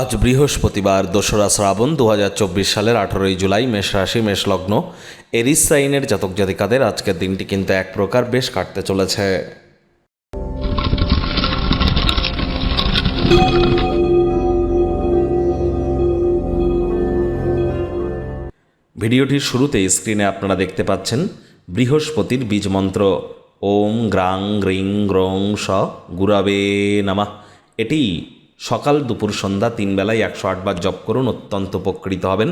আজ বৃহস্পতিবার ২রা শ্রাবণ ২০২৪ সালের ১৮ই জুলাই। মেষ রাশি, মেষ লগ্ন, এরিস সাইনের জাতক জাতিকাদের আজকের দিনটি কিন্তু এক প্রকার বেশ কাটতে চলেছে। ভিডিওটির শুরুতেই স্ক্রিনে আপনারা দেখতে পাচ্ছেন বৃহস্পতির বীজ মন্ত্র ওম গ্রাং গ্রিং গ্রং স গুরাবে নমঃ। এটি সকাল দুপুর সন্ধ্যা ৩ বেলায় ১০৮ বার জপ করুন, অত্যন্ত উপকৃত হবেন।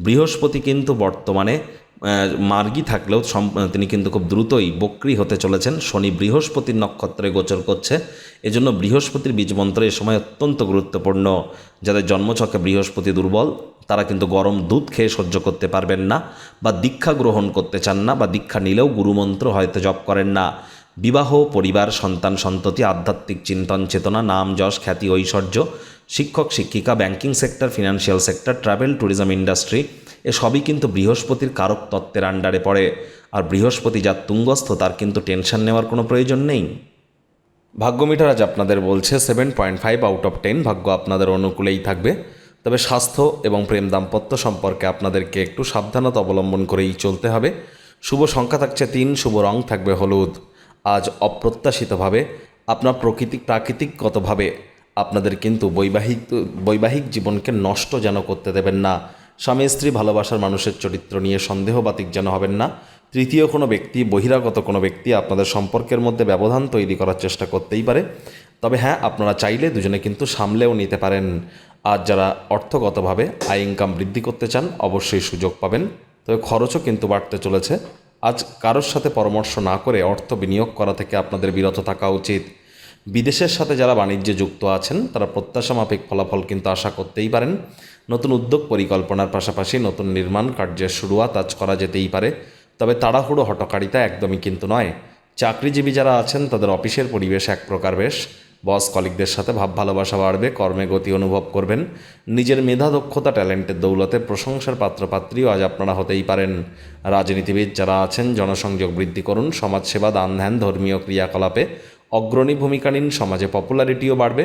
বৃহস্পতি কিন্তু বর্তমানে মার্গী থাকলেও তিনি কিন্তু খুব দ্রুতই বক্রী হতে চলেছেন। শনি বৃহস্পতির নক্ষত্রে গোচর করছে, এজন্য বৃহস্পতির বীজমন্ত্র এ সময় অত্যন্ত গুরুত্বপূর্ণ। যাদের জন্মছকে বৃহস্পতি দুর্বল তারা কিন্তু গরম দুধ খেয়ে সহ্য করতে পারবেন না, বা দীক্ষা গ্রহণ করতে চান না, বা দীক্ষা নিলেও গুরুমন্ত্র হয়তো জপ করেন না। বিবাহ, পরিবার, সন্তান সন্ততি, আধ্যাত্মিক চিন্তন চেতনা, নাম যশ খ্যাতি ঐশ্বর্য, শিক্ষক শিক্ষিকা, banking sector, financial sector, travel tourism industry এসবই কিন্তু বৃহস্পতির কারক তত্ত্বের আন্ডারে পড়ে। আর বৃহস্পতি যার তুঙ্গস্থ তার কিন্তু টেনশন নেওয়ার কোনো প্রয়োজন নেই। ভাগ্য মিটার আজ আপনাদের বলছে 7.5 আউট অফ 10। ভাগ্য আপনাদের অনুকূলেই থাকবে, তবে স্বাস্থ্য এবং প্রেম দাম্পত্য সম্পর্কে আপনাদেরকে একটু সাবধানতা অবলম্বন করেই চলতে হবে। শুভ সংখ্যা থাকছে 3, শুভ রং থাকবে হলুদ। আজ অপ্রত্যাশিতভাবে আপনার প্রাকৃতিকগতভাবে আপনাদের কিন্তু বৈবাহিক জীবনকে নষ্ট যেন করতে দেবেন না। স্বামী স্ত্রী ভালোবাসার মানুষের চরিত্র নিয়ে সন্দেহবাতিক যেন হবেন না। তৃতীয় কোনো ব্যক্তি, বহিরাগত কোনো ব্যক্তি আপনাদের সম্পর্কের মধ্যে ব্যবধান তৈরি করার চেষ্টা করতেই পারে। তবে হ্যাঁ, আপনারা চাইলে দুজনে কিন্তু সামলেও নিতে পারেন। আর যারা অর্থগতভাবে আয় ইনকাম বৃদ্ধি করতে চান অবশ্যই সুযোগ পাবেন, তবে খরচও কিন্তু বাড়তে চলেছে। আজ কারোর সাথে পরামর্শ না করে অর্থ বিনিয়োগ করা থেকে আপনাদের বিরত থাকা উচিত। বিদেশের সাথে যারা বাণিজ্যে যুক্ত আছেন তারা প্রত্যাশা মাফিক ফলাফল কিন্তু আশা করতেই পারেন। নতুন উদ্যোগ পরিকল্পনার পাশাপাশি নতুন নির্মাণ কার্যের শুরুয়াত আজ করা যেতেই পারে, তবে তাড়াহুড়ো হঠকারিতা একদমই কিন্তু নয়। চাকরিজীবী যারা আছেন তাদের অফিসের পরিবেশ এক প্রকার বেশ। বস কলিগদের সাথে ভাব ভালোবাসা বাড়বে, কর্মে গতি অনুভব করবেন। নিজের মেধা দক্ষতা ট্যালেন্টের দৌলতে প্রশংসার পাত্রপাত্রীও আজ আপনারা হতেই পারেন। রাজনীতিবিদ যারা আছেন জনসংযোগ বৃদ্ধি করুন, সমাজসেবা, দান ধ্যান, ধর্মীয় ক্রিয়াকলাপে অগ্রণী ভূমিকা নিন, সমাজে পপুলারিটিও বাড়বে।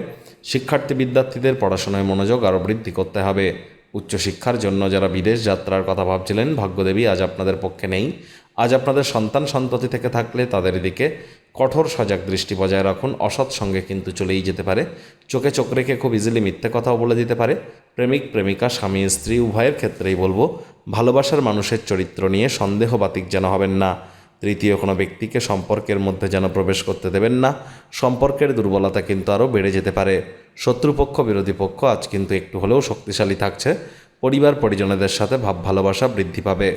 শিক্ষার্থী বিদ্যার্থীদের পড়াশোনায় মনোযোগ আরও বৃদ্ধি করতে হবে। উচ্চশিক্ষার জন্য যারা বিদেশ যাত্রার কথা ভাবছিলেন, ভাগ্যদেবী আজ আপনাদের পক্ষে নেই। আজ আপনাদের সন্তান সন্ততি থেকে থাকলে তাদের দিকে কঠোর সজাগ দৃষ্টি বজায় রাখুন। অসৎ সঙ্গে কিন্তু চলেই যেতে পারে। চোখে চোখ রেখে খুব ইজিলি মিথ্যে কথাও বলে দিতে পারে। প্রেমিক প্রেমিকা, স্বামী স্ত্রী উভয়ের ক্ষেত্রেই বলবো ভালোবাসার মানুষের চরিত্র নিয়ে সন্দেহবাতিক যেন হবেন না। তৃতীয় কোনো ব্যক্তিকে সম্পর্কের মধ্যে যেন প্রবেশ করতে দেবেন না। সম্পর্কের দুর্বলতা কিন্তু আরও বেড়ে যেতে পারে। শত্রুপক্ষ বিরোধী পক্ষ আজ কিন্তু একটু হলেও শক্তিশালী থাকছে। পরিবার পরিজনদের সাথে ভাব ভালোবাসা বৃদ্ধি পাবে।